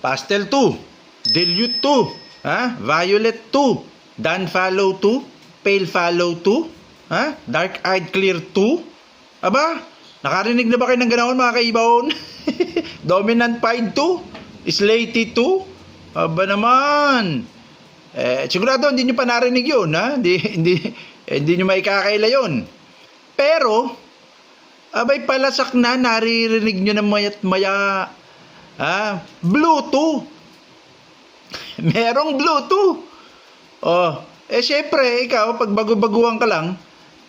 Pastel 2, Dilute 2, Violet 2, Dan Follow 2, Pale Follow 2, Dark Eyed Clear 2. Aba, nakarinig na ba kayo ng ganaon mga kaibon? Dominant Pied 2, Slaty 2. Aba naman. Sigurado hindi nyo pa narinig yun, ha? Hindi nyo maikakaila yun. Pero, abay palasak na, naririnig nyo na maya't maya, Bluetooth. Merong Bluetooth. Syempre, ikaw, pag bago-baguhan ka lang,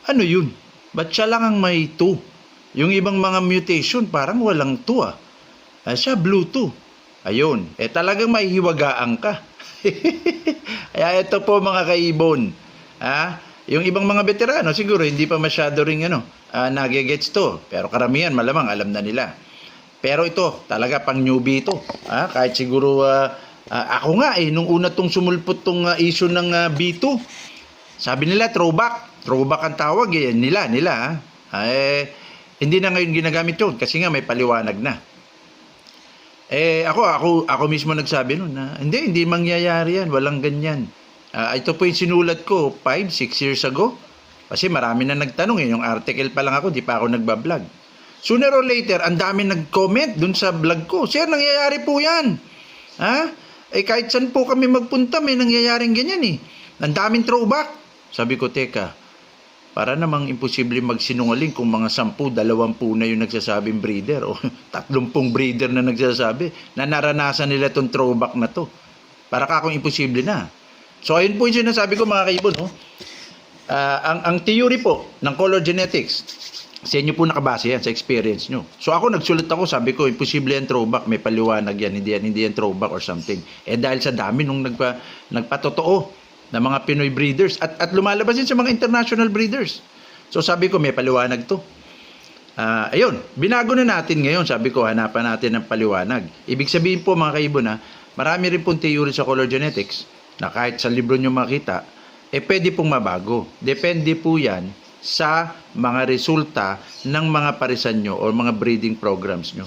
ano yun? Ba't siya lang ang may 2? Yung ibang mga mutation, parang walang 2, siya Bluetooth. Ayun, talagang may hiwagaan ka. Kaya ito po mga kaibon, yung ibang mga veterano siguro hindi pa masyado ring nagegets to, pero karamihan malamang alam na nila. Pero ito talaga pang newbie ito, kahit siguro ako nga nung una tong sumulpot tong issue ng B2, sabi nila throwback ang tawag nila hindi na ngayon ginagamit yun kasi nga may paliwanag na. Ako mismo nagsabi noon na hindi mangyayari yan, walang ganyan. Ito po yung sinulat ko 5-6 years ago. Kasi marami na nagtanong yung article pa lang ako, di pa ako nagbablog. Sooner or later, ang dami nag-comment dun sa vlog ko. Sir, nangyayari po yan. Kahit saan po kami magpunta, may nangyayaring ganyan Ang daming throwback. Sabi ko, teka, para namang imposible magsinungaling kung mga 10, 20 na yung nagsasabing breeder o 30 breeder na nagsasabi na naranasan nila itong throwback na to. Para kakong imposible na. So, ayun po yung sinasabi ko mga kaibon. Ang theory po ng color genetics, sa inyo po nakabase yan, sa experience nyo. So, ako nagsulat ako, sabi ko, imposible yan throwback, may paliwanag yan, hindi yan throwback or something. Dahil sa dami nung nagpatotoo na mga Pinoy breeders at lumalabas din sa mga international breeders. So sabi ko may paliwanag to. Ayun, binago na natin ngayon. Sabi ko hanapan natin ng paliwanag. Ibig sabihin po mga kaibon marami rin pong theory sa color genetics na kahit sa libro nyo makita, pwede pong mabago. Depende po yan sa mga resulta ng mga parisan nyo o mga breeding programs nyo.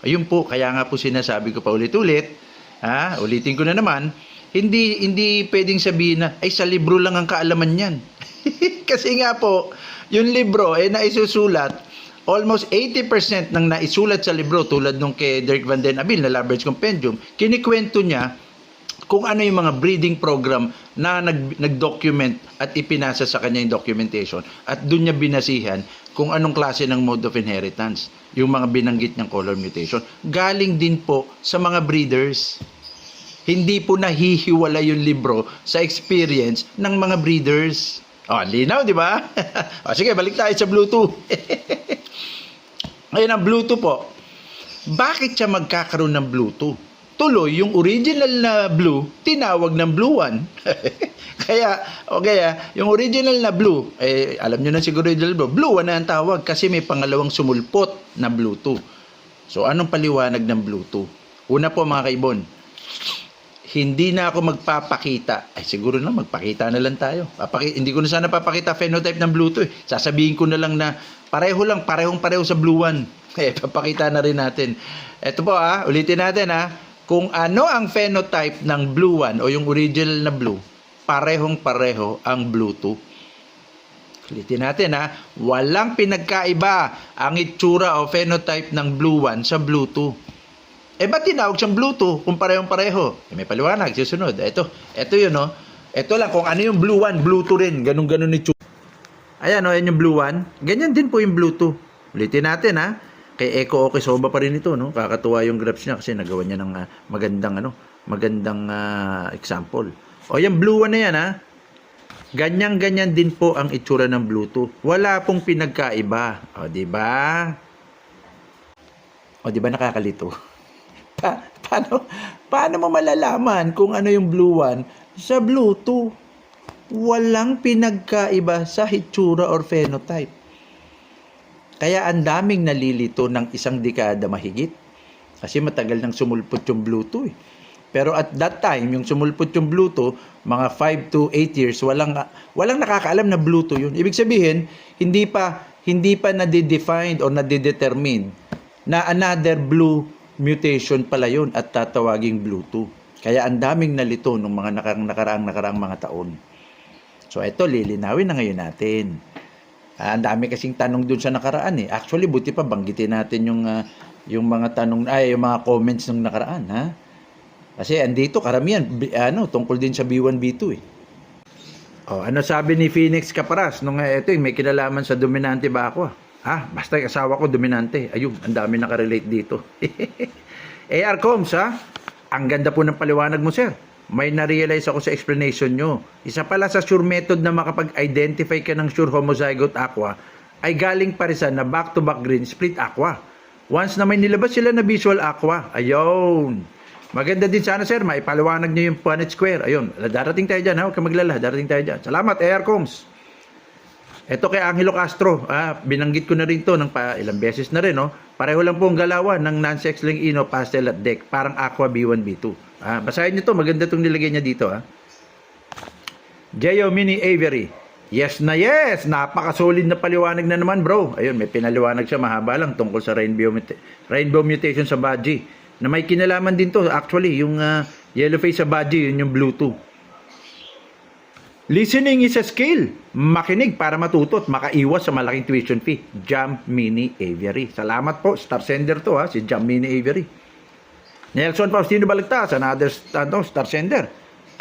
Ayun po, kaya nga po sinasabi ko pa ulit-ulit, ulitin ko na naman, hindi pwedeng sabihin na, sa libro lang ang kaalaman yan. Kasi nga po, yung libro, naisusulat, almost 80% ng naisulat sa libro, tulad nung kay Dirk Van den Abil na Lovebirds Compendium, kinikwento niya kung ano yung mga breeding program na nag-document at ipinasa sa kanya yung documentation. At doon niya binasihan kung anong klase ng mode of inheritance, yung mga binanggit niyang color mutation. Galing din po sa mga breeders. Hindi po nahihiwala yung libro sa experience ng mga breeders. Linaw, di ba? Sige, balik tayo sa Bluetooth. Ngayon, ang Bluetooth po. Bakit siya magkakaroon ng Bluetooth? Tuloy, yung original na blue, tinawag ng blue one. Kaya, yung original na blue, alam nyo na siguro yung blue one na ang tawag kasi may pangalawang sumulpot na Bluetooth. So, anong paliwanag ng Bluetooth? Una po mga kaibon, hindi na ako magpapakita. Siguro na magpakita na lang tayo. Hindi ko na sana papakita phenotype ng Bluetooth. Sasabihin ko na lang na parehong-pareho sa Blue One. Papakita na rin natin. Ito po ulitin natin kung ano ang phenotype ng Blue One o yung original na blue, parehong-pareho ang Bluetooth. Ulitin natin walang pinagkaiba ang itsura o phenotype ng Blue One sa Bluetooth. Ba't tinawag siyang Bluetooth kung parehong-pareho? May paliwanag, susunod. Ito yun, Ito lang, kung ano yung Blue One, Bluetooth rin. Ganun ni Chu. Ayan, yan yung Blue One. Ganyan din po yung Bluetooth. Ulitin natin, Kay Echo Okisoba pa rin ito, Kakatuwa yung graphs niya kasi nagawa niya ng magandang example. Yung Blue One na yan, Ganyan din po ang itsura ng Bluetooth. Wala pong pinagkaiba. Di ba? Di ba nakakalito? Paano mo malalaman kung ano yung Blue One sa Bluetooth? Walang pinagkaiba sa hitsura or phenotype. Kaya ang daming nalilito ng 1 dekada mahigit. Kasi matagal nang sumulpot yung Bluetooth. Pero at that time, yung sumulpot yung Bluetooth, mga 5 to 8 years, walang nakakaalam na Bluetooth yun. Ibig sabihin, hindi pa nade-defined or nade-determine na another blue mutation pala yun at tatawaging Bluetooth. Kaya ang daming nalito nung mga nakaraang mga taon. So ito, lilinawin na ngayon natin. Ang dami kasing tanong dun sa nakaraan eh. Actually, buti pa banggitin natin yung mga tanong, yung mga comments ng nakaraan, ha? Kasi andito karamihan tungkol din sa B1 B2 eh. Ano sabi ni Phoenix Caparas nung ito may kinalaman sa dominante ba ako? Basta yung asawa ko dominante. Ayun, ang dami nakarelate dito. AR Coms, ang ganda po ng paliwanag mo, sir. May na-realize ako sa explanation nyo. Isa pala sa sure method na makapag-identify ka ng sure homozygote aqua ay galing parisan na back-to-back green split aqua. Once na may nilabas sila na visual aqua, ayun. Maganda din sana, sir, maipaliwanag nyo yung Punnett Square. Ayun, darating tayo dyan, huwag ka maglala, darating tayo dyan. Salamat, AR Coms. Ito kay Angelo Castro, binanggit ko na rin to ng ilang beses na rin, no? Pareho lang po ang galawan ng non-sex link ino, pastel at deck, parang aqua B1 B2. Basahin nyo to, maganda itong nilagay niya dito, Geo Mini Avery. Yes na yes, napakasolid na paliwanag na naman, bro. Ayun, may pinaliwanag siya, mahaba lang tungkol sa rainbow mutation sa Baji. Na may kinalaman din to, actually, yung yellow face sa Baji, yun yung Bluetooth. Listening is a skill. Makinig para matuto at makaiwas sa malaking tuition fee. Jam Mini Avery. Salamat po. Star sender to, si Jam Mini Avery. Nelson Faustino Balagtas, another star sender.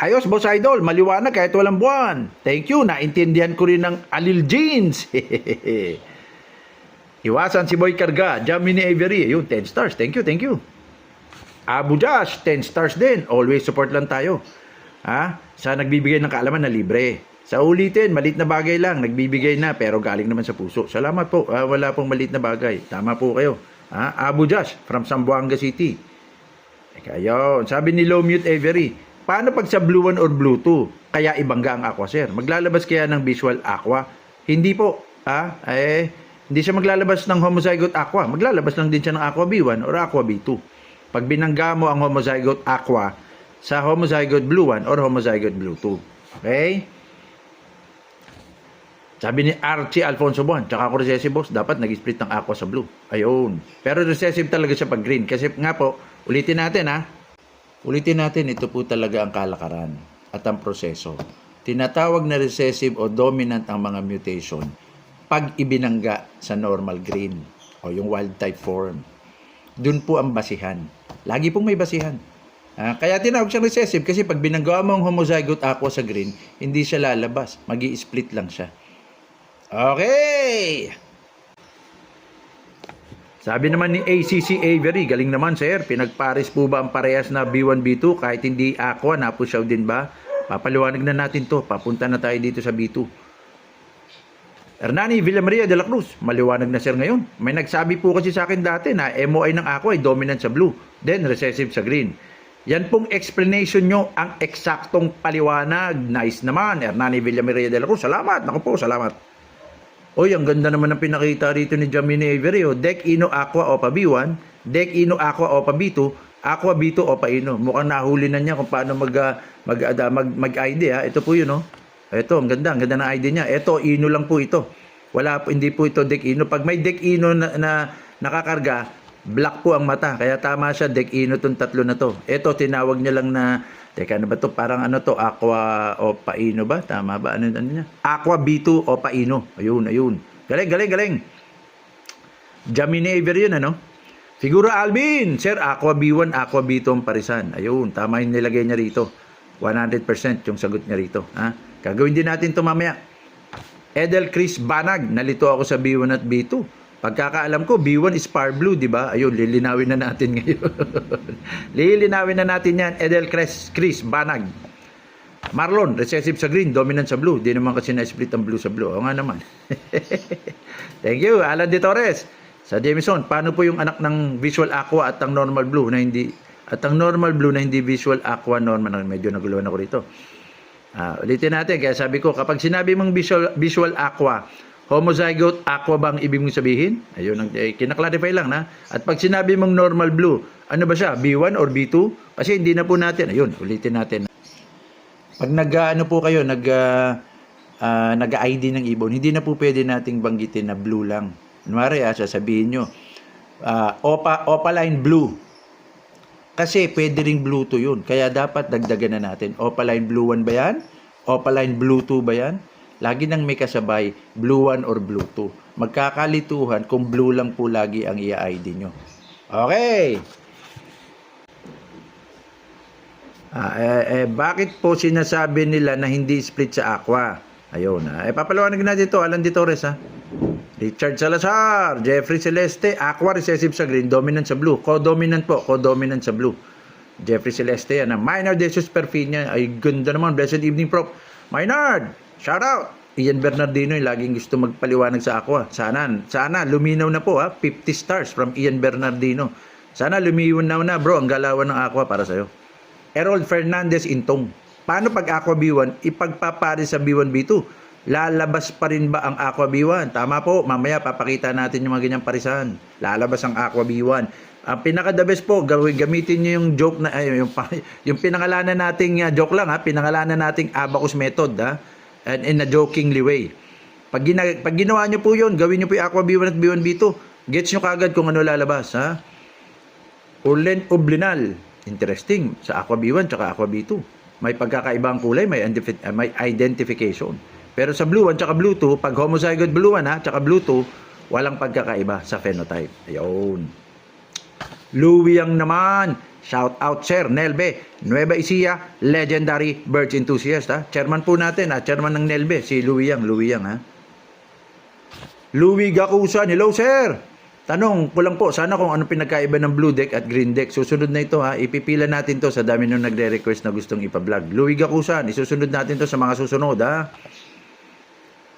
Ayos, Boss Idol. Maliwanag kahit walang buwan. Thank you. Naintindihan ko rin ng Alil Jeans. Iwasan si Boy Karga. Jam Mini Avery. Ayun, 10 stars. Thank you, thank you. Abu Josh, 10 stars din. Always support lang tayo. Sa nagbibigay ng kaalaman na libre. Sa ulitin, malit na bagay lang. Nagbibigay na pero galing naman sa puso. Salamat po. Wala pong malit na bagay. Tama po kayo. Abu Josh from Zamboanga City. Ayun. Sabi ni Low Mute Avery, paano pag sa Blue 1 or Blue 2? Kaya ibangga ang aqua, sir. Maglalabas kaya ng visual aqua? Hindi po. Hindi siya maglalabas ng homozygote aqua. Maglalabas lang din siya ng aqua B1 or aqua B2. Pag binangga mo ang homozygote aqua sa homozygote Blue 1 or homozygote Blue 2. Okay? Sabi ni Archie Alfonso Buwan, tsaka ako recessive, boss, dapat nag-split ng aqua sa blue. Ayun. Pero recessive talaga siya pag green. Kasi nga po, ulitin natin, Ulitin natin, ito po talaga ang kalakaran at ang proseso. Tinatawag na recessive o dominant ang mga mutation pag ibinangga sa normal green o yung wild type form. Doon po ang basihan. Lagi pong may basihan. Kaya tinawag siyang recessive kasi pag binanggawa mo ang homozygote aqua sa green, hindi siya lalabas. Magi-split lang siya. Okay! Sabi naman ni ACC Avery, galing naman sir, pinagpares po ba ang parehas na B1, B2 kahit hindi aqua, napusyaw din ba? Papaliwanag na natin to, papunta na tayo dito sa B2. Hernani Villamaria de la Cruz, maliwanag na sir ngayon. May nagsabi po kasi sa akin dati na MOI ng aqua ay dominant sa blue, then recessive sa green. Yan pong explanation nyo, ang eksaktong paliwanag. Nice naman, Hernani Villamaria de la Cruz. Salamat, naku po, salamat. Oy, ang ganda naman ng pinakita rito ni Jamini Avery. Deck Ino Aqua Opa B1, Deck Ino Aqua Opa B2, Aqua B2 Opa Ino. Mukhang nahuli na niya kung paano mag-ID. Ito po yun, Ito, ang ganda ng ID niya. Ito, Ino lang po ito. Hindi po ito Deck Ino. Pag may Deck Ino na nakakarga, black po ang mata. Kaya tama siya, Deck Ino tong tatlo na to. Ito, tinawag niya lang na, teka, ano ba to? Parang Aqua Opa Ino ba? Tama ba? Ano niya? Aqua B2 Opa Ino. Ayun. Galing. Jamini Avery yun, Figura Alvin, sir, Aqua B1, Aqua B2 ang parisan. Ayun, tama yung nilagay niya rito. 100% yung sagot niya rito. Gagawin din natin ito mamaya. Edel Chris Banag, nalito ako sa B1 at B2. Pagkakaalam ko, B1 is far blue, di ba? Ayun, lilinawin na natin ngayon. Lilinawin na natin yan. Edel Chris Banag. Marlon, recessive sa green, dominant sa blue. Di naman kasi na-split ang blue sa blue. O nga naman. Thank you, Alan De Torres. Sa Jameson, paano po yung anak ng visual aqua at ang normal blue na hindi visual aqua normal? Medyo naguluhan ako rito. Ulitin natin, kaya sabi ko, kapag sinabi mong visual aqua, homozygote aqua bang ibig mong sabihin? Ayun, kinaklarify lang na. At pag sinabi mong normal blue, ano ba siya? B1 or B2? Kasi hindi na po natin. Ayun, ulitin natin. Pag nag-ID ng ibon, hindi na po pwede nating banggitin na blue lang. Kunwari, sasabihin nyo, opaline blue. Kasi pwede ring Blue 2 yun. Kaya dapat dagdagan na natin. Opaline Blue 1 ba yan? Opaline Blue 2 ba yan? Lagi nang may kasabay, Blue 1 or Blue 2. Magkakalituhan kung Blue lang po lagi ang i-ID nyo. Okay. Bakit po sinasabi nila na hindi split sa Aqua? Ayun. Papalawanan natin ito. Alan de Torres, ha? Richard Salazar, Jeffrey Celeste, Aqua recessive sa green, dominant sa blue. Co-dominant po, co-dominant sa blue. Jeffrey Celeste, yan. Maynard De Jesus Perfina, ay ganda naman. Blessed evening, Prof. Maynard, shout out. Ian Bernardino, yung laging gusto magpaliwanag sa Aqua. Sana luminaw na po, ha. 50 stars from Ian Bernardino. Sana luminaw na, bro, ang galawan ng Aqua para sa'yo. Errol Fernandez Intong. Paano pag Aqua B1, ipagpapari sa B1, B2? Lalabas pa rin ba ang Aqua B1? Tama po, mamaya papakita natin yung mga ganyang parisan. Lalabas ang Aqua B1. Ang pinaka-the best po, gamitin nyo yung joke na, yung pinangalanan nating, joke lang ha, pinangalanan nating Abacus method ha, and in a jokingly way. Pag ginawa nyo po yun, gawin nyo po yung Aqua B1 at B1 B2, gets nyo kagad kung ano lalabas ha. Urlen Oblinal, interesting, sa Aqua B1 tsaka Aqua B2. May pagkakaibang kulay, may identification. Pero sa Blue 1 tsaka Blue 2, pag homozygote Blue 1 ha, tsaka Blue 2, walang pagkakaiba sa phenotype. Ayun. Louie Yang naman. Shout out Sir Nelbe. Nueva Ecija, legendary birds enthusiast ha. Chairman po natin ha, chairman ng Nelbe, si Louie Yang ha. Louie Gakusan, hello Sir. Tanong ko lang po, sana kung ano pinagkaiba ng blue deck at green deck. Susunod na ito ha, ipipila natin to sa dami nung nagre-request na gustong ipa-vlog. Louie Gakusan, isusunod natin to sa mga susunod ha.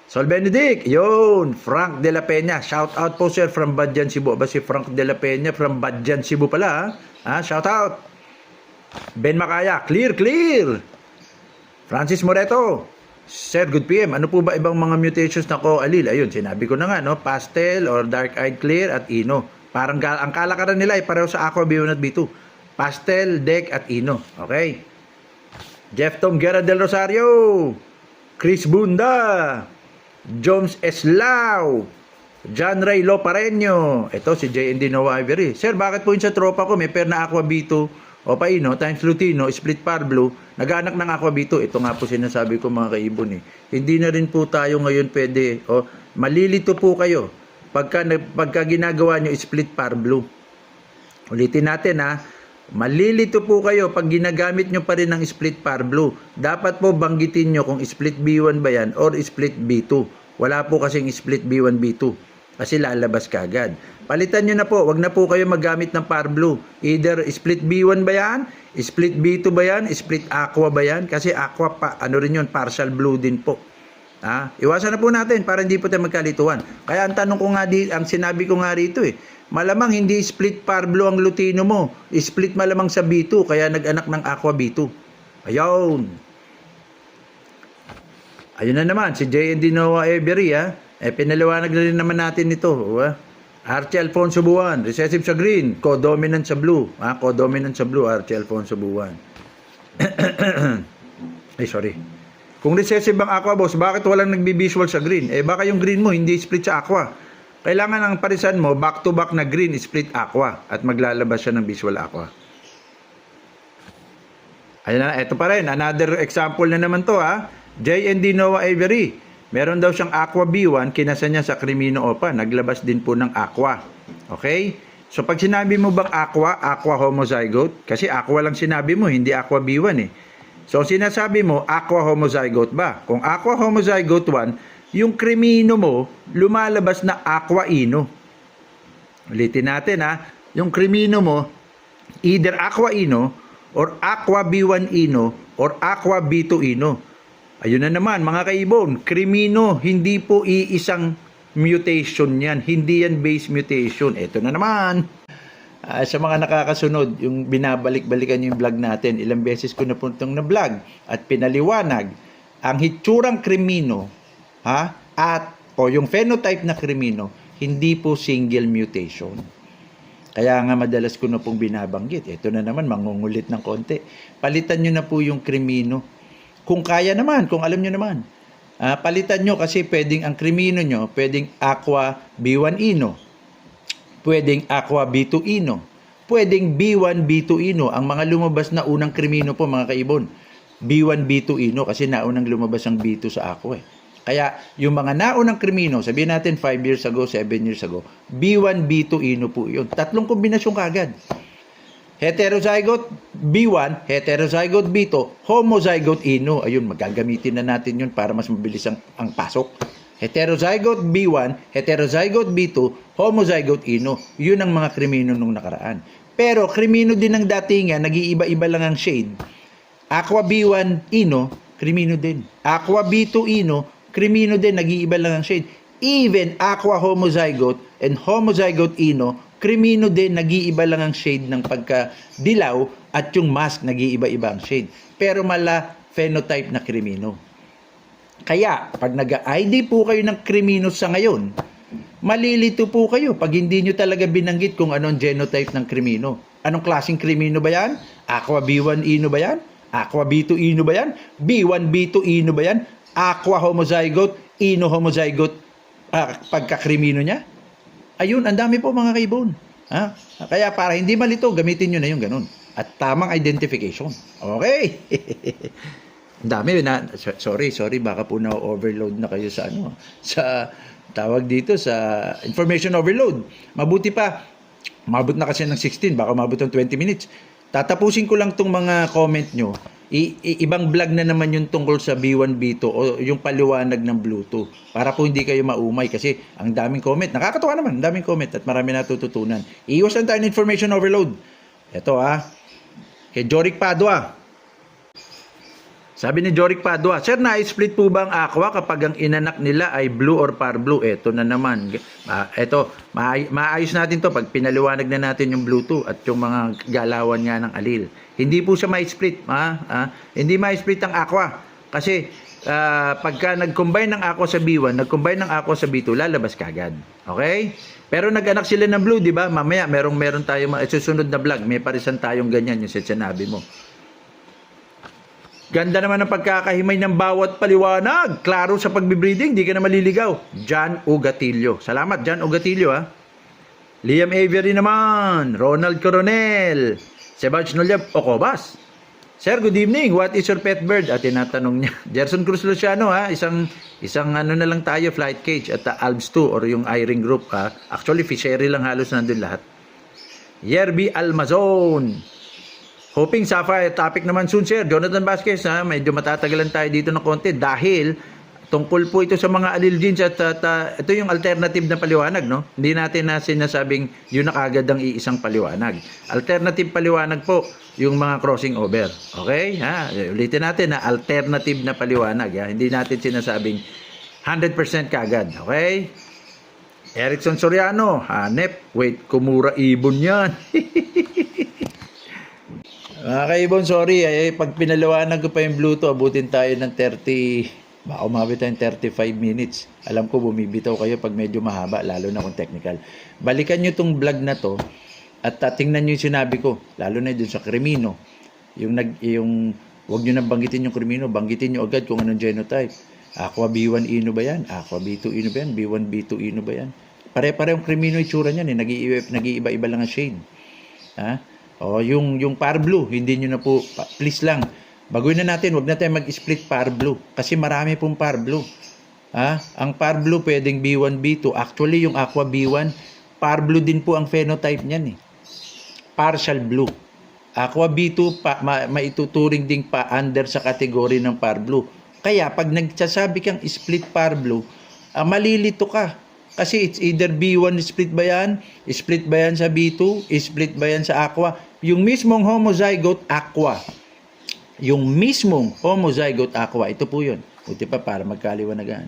Sol Benedict, yun, Frank De La Peña, shout out po sir from Badjan, Cebu. Ba si Frank De La Peña from Badjan, Cebu pala ha? Shout out. Ben Makaya, clear. Francis Moreto, Sir, good PM. Ano po ba ibang mga mutations na ko alil? Ayun, sinabi ko na nga, no? Pastel or dark-eyed clear at Ino. Parang ang kalakaran nila ay pareho sa Aqua B1 at B2. Pastel, Deck at Ino. Okay? Jeff Tom Guerra del Rosario, Chris Bunda, Jones Eslao, John Ray Lopareño. Ito si JND Noah Ivory. Sir, bakit po yun sa tropa ko may pair na Aqua B2 o Paino times Lutino, split par blue, nag-anak ng Aqua B2. Ito nga po sinasabi ko mga kaibon eh. Hindi na rin po tayo ngayon pwede. O, malilito po kayo pagka ginagawa nyo split par blue. Ulitin natin ha. Malilito po kayo pag ginagamit nyo pa rin ng split par blue. Dapat po banggitin nyo kung split B1 ba yan or split B2. Wala po kasing split B1, B2. Kasi lalabas kagad. Palitan nyo na po. Wag na po kayo maggamit ng par blue. Either split B1 ba yan? Split B2 ba yan? Split aqua ba yan? Kasi aqua pa, ano rin yun, partial blue din po. Iwasan na po natin para hindi po tayo magkalituhan. Kaya ang tanong ko nga ang sinabi ko nga rito eh, malamang hindi split par blue ang Lutino mo. Split malamang sa B2 kaya nag-anak ng Aqua B2. Ayun. Ayun na naman si JND Noah Every ha. Pinaliwanag na rin naman natin ito. Archie Alfonso Buwan, recessive sa green, co-dominant sa blue. Co-dominant sa blue, Archie Alfonso Buwan. Sorry. Kung recessive ang Aqua boss, bakit walang nagbi-visual sa green? Baka yung green mo hindi split sa Aqua. Kailangan ang parisan mo back-to-back na green split Aqua at maglalabas siya ng visual Aqua. Ayun na, ito pa rin. Another example na naman to ha. JND Noah Avery. Meron daw siyang Aqua B1, kinasa niya sa Crimino Opa. Naglabas din po ng Aqua. Okay? So pag sinabi mo bang Aqua, Aqua homozygote, kasi Aqua lang sinabi mo, hindi Aqua B1 eh. So sinasabi mo, Aqua homozygote ba? Kung Aqua homozygote 1, yung Crimino mo, lumalabas na Aqua Ino. Ulitin natin ha. Yung Crimino mo, either Aqua Ino, or Aqua B1 Ino, or Aqua B2 Ino. Ayun na naman mga kaibon, Crimino, hindi po iisang mutation yan. Hindi yan base mutation. Ito na naman. Sa mga nakakasunod, yung binabalik-balikan yung vlog natin, ilang beses ko na puntong na vlog at pinaliwanag ang hitsurang Crimino yung phenotype na Crimino, hindi po single mutation. Kaya nga madalas ko na pong binabanggit. Ito na naman, mangungulit ng konti. Palitan nyo na po yung Crimino. Kung kaya naman, kung alam nyo naman. Palitan nyo kasi pwedeng ang Crimino nyo, pwedeng Aqua B1 Ino. Pwedeng Aqua B2 Ino. pwedeng B1, B2 ino. Ang mga lumabas na unang krimino po mga kaibon, B1, B2 ino kasi naunang lumabas ang B2 sa ako eh. Kaya yung mga naunang krimino, sabihin natin 5 years ago, 7 years ago, B1, B2 ino po yun. Tatlong kombinasyon kagad. Heterozygote B1, heterozygote B2, homozygote ino. Ayun, magagamitin na natin yun para mas mabilis ang pasok. Heterozygote B1, heterozygote B2, homozygote ino. Yun ang mga krimino nung nakaraan. Pero krimino din ng datingan, nag-iiba-iba lang ang shade. Aqua B1 ino, krimino din. Aqua B2 ino, krimino din, nag-iiba lang ang shade. Even aqua homozygote and homozygote ino, krimino din, nag-iiba lang ang shade ng pagka-dilaw at yung mask nag-iiba-iba ang shade. Pero mala phenotype na krimino. Kaya, pag nag-ID po kayo ng krimino sa ngayon, malilito po kayo pag hindi nyo talaga binanggit kung anong genotype ng krimino. Anong klaseng krimino ba yan? Aqua B1 ino ba yan? Aqua B2 ino ba yan? B1 B2 ino ba yan? Aqua homozygote, ino homozygote pagkakrimino niya? Ayun, ang dami po mga kaibon. Ha? Kaya para hindi malito, gamitin nyo na yung ganun. At tamang identification. Okay? Ang dami na, sorry, baka po na-overload na kayo sa sa tawag dito sa information overload. Mabuti pa, mabot na kasi ng 16, baka mabot ng 20 minutes. Tatapusin ko lang tong mga comment nyo. Ibang vlog na naman yung tungkol sa B1, B2 o yung paliwanag ng Bluetooth. Para po hindi kayo maumay kasi ang daming comment. Nakakatuwa naman, ang daming comment at marami natututunan. Iwas lang tayo ng information overload. Ito kay Joric Padua. Sabi ni Joric Padua, Sir, na-split po ba ang aqua kapag ang inanak nila ay blue or par blue? Ito na naman. Ito, maayos natin to pag pinaliwanag na natin yung Bluetooth at yung mga galawan nga ng alil. Hindi po siya ma-split. Hindi ma-split ang aqua. Kasi pagka nag-combine ng aqua sa B1, nag-combine ng aqua sa B2, lalabas kagad. Okay? Pero nag-anak sila ng blue, di ba? Mamaya, meron tayo susunod na vlog. May parisan tayong ganyan, yung sinabi mo. Ganda naman ang pagkakahimay ng bawat paliwanag. Klaro sa pagbibreeding, di ka na maliligaw. John Ugatillo. Salamat, John Ugatillo, Liam Avery naman. Ronald Coronel. Sebastian Nolyab Ocobas. Sir, good evening. What is your pet bird? At tinatanong niya. Gerson Cruz Luciano, Isang na lang tayo, flight cage at Alps 2 or yung I-Ring group, Actually, fishery lang halos nandun lahat. Yerby Almazon. Hoping Sapphire topic naman soon, Sir. Jonathan Vasquez, medyo matatagalan tayo dito ng konti dahil tungkol po ito sa mga allele genes at ito yung alternative na paliwanag, no? Hindi natin na sinasabing yun na kagad ang iisang paliwanag. Alternative paliwanag po yung mga crossing over. Okay? Ulitin natin na alternative na paliwanag. Hindi natin sinasabing 100% kagad. Okay? Erickson Soriano, hanep, wait, kumura ibon yan. Mga kaibon, sorry. Pag pinaliwanag ko pa yung Bluetooth, abutin tayo ng 30, baka umabot tayo ng 35 minutes. Alam ko, bumibitaw kayo pag medyo mahaba, lalo na kung technical. Balikan nyo tong vlog na to at tingnan nyo yung sinabi ko, lalo na dun sa krimino. Huwag nyo nang banggitin yung krimino, banggitin nyo agad kung anong genotype. Aqua B1 ino ba yan? Aqua B2 ino ba yan? B1 B2 ino ba yan? Pare-parehong krimino itsura niyan, nag-iiba-iba lang ang shade. Yung par blue, hindi nyo na po, please lang, baguhin na natin, wag na tayo mag-split par blue, kasi marami pong par blue. Ang par blue pwedeng B1, B2, actually yung aqua B1, par blue din po ang phenotype niyan partial blue. Aqua B2, maituturing ding pa under sa kategory ng par blue. Kaya pag nagsasabi kang split par blue, malilito ka. Kasi it's either B1 split ba yan sa B2, split ba yan sa aqua. Yung mismong homozygote aqua. Ito po yun. Buti pa para magkaliwanagan.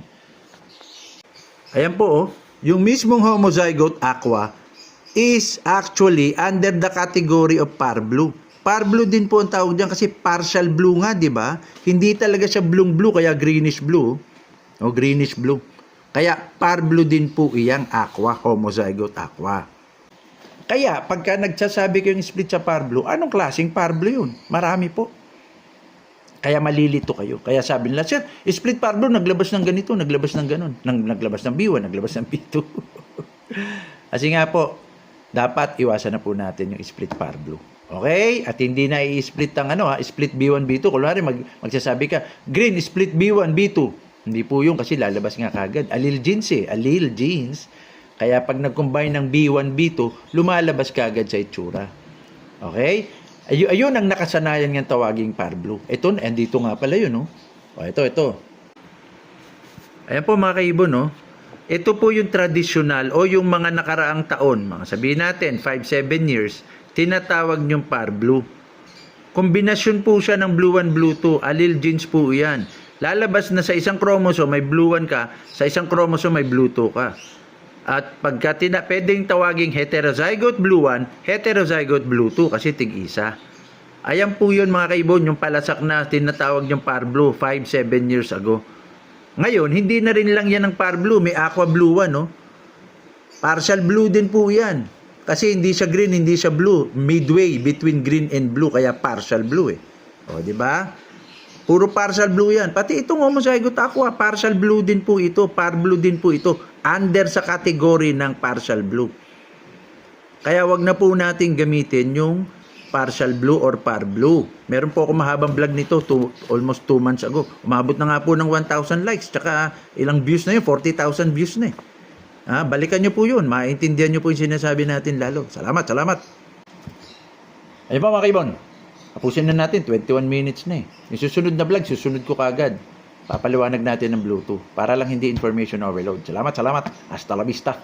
Ayan po, yung mismong homozygote aqua is actually under the category of par blue. Par blue din po ang tawag diyan kasi partial blue nga, di ba? Hindi talaga siya blue kaya greenish blue. Greenish blue. Kaya par blue din po iyang aqua, homozygote aqua. Kaya pagka nagsasabi ko yung split sa par blue, anong klaseng par blue yun? Marami po. Kaya malilito kayo. Kaya sabi nila, Sir, split par blue, naglabas ng ganito, naglabas ng ganon. Naglabas ng B1, naglabas ng B2. Kasi nga po, dapat iwasan na po natin yung split par blue. Okay? At hindi na i-split ang split B1, B2. Kunwari magsasabi ka, green, split B1, B2. Hindi po yun kasi lalabas nga kagad. Allele genes allele genes. Kaya pag nag-combine ng B1, B2, lumalabas kagad sa itsura. Okay? Ayun ang nakasanayan ng tawaging par blue. Ito, andito nga pala yun, no? O, ito. Ayan po mga kaibon, no? Ito po yung traditional o yung mga nakaraang taon, mga sabihin natin, 5-7 years, tinatawag niyong par blue. Kombinasyon po siya ng blue 1, blue 2. Allele genes po yan. Lalabas na sa isang chromosome may blue 1 ka, sa isang chromosome may blue 2 ka. At pagka pwedeng tawaging heterozygote blue 1, heterozygote blue 2 kasi tig-isa. Ayan po yun mga kaibon, yung palasak na tinatawag yung par blue 5-7 years ago. Ngayon, hindi na rin lang yan ng par blue, may aqua blue 1, no? Partial blue din po yan. Kasi hindi siya green, hindi siya blue. Midway between green and blue, kaya partial blue eh. O, di ba? Puro partial blue yan. Pati itong homozygote aqua, partial blue din po ito. Par blue din po ito. Under sa category ng partial blue. Kaya wag na po natin gamitin yung partial blue or par blue. Meron po ako mahabang vlog nito almost 2 months ago. Umabot na nga po ng 1,000 likes. Tsaka ilang views na yun, 40,000 views na eh. Balikan nyo po yun. Maintindihan nyo po yung sinasabi natin lalo. Salamat. Ayun pa mga kaibon. Tapusin na natin. 21 minutes na eh. Yung susunod na vlog, susunod ko kagad. Papaliwanag natin ng Bluetooth para lang hindi information overload. Salamat. Hasta la vista.